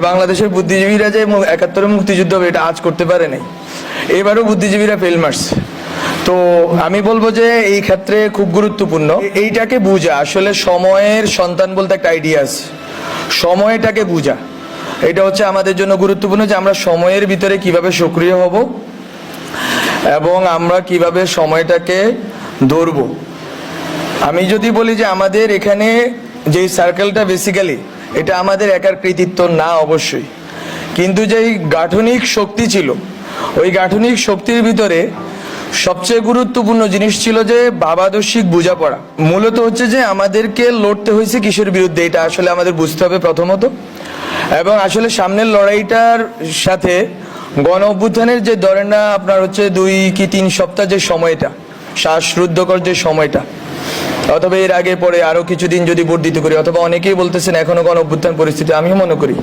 বাংলাদেশের বুদ্ধিজীবীরা যে ৭১ মুক্তিযুদ্ধ হবে এটা আজ করতে পারে নাই, এবারও বুদ্ধিজীবীরা ফেল মারছে। তো আমি বলবো যে এই ক্ষেত্রে খুব গুরুত্বপূর্ণ এইটাকে বুঝা, আসলে সময়ের সন্তান বলতে একটা আইডিয়া আছে, সময়টাকে বুঝা, এটা হচ্ছে আমাদের জন্য গুরুত্বপূর্ণ যে আমরা সময়ের ভিতরে কিভাবে সক্রিয় হব এবং আমরা কিভাবে সময়টাকে ধরবো। আমি যদি বলি যে আমাদের এখানে যে সার্কেলটা বেসিক্যালি এটা আমাদের একার কৃতিত্ব না অবশ্যই, কিন্তু যেই গাঠনিক শক্তি ছিল ওই গাঠনিক শক্তির ভিতরে সবচেয়ে গুরুত্বপূর্ণ জিনিস ছিল যে ভাবাদর্শিক বোঝাপড়া। মূলত হচ্ছে যে আমাদেরকে লড়তে হয়েছে কিসের বিরুদ্ধে এটা আসলে আমাদের বুঝতে হবে প্রথমত, এবং আসলে সামনের লড়াইটার সাথে গণ অভ্যুত্থানের যে ধরেন না আপনার হচ্ছে 2 কি 3 সপ্তাহ যে সময়টা, শ্বাসরুদ্ধকর যে সময়টা, অথবা এর আগে পরে আরো কিছুদিন যদি বর্ধিত করি, অথবা অনেকেই বলতেছেন এখনো গণ অভ্যুত্থান পরিস্থিতি, আমিও মনে করি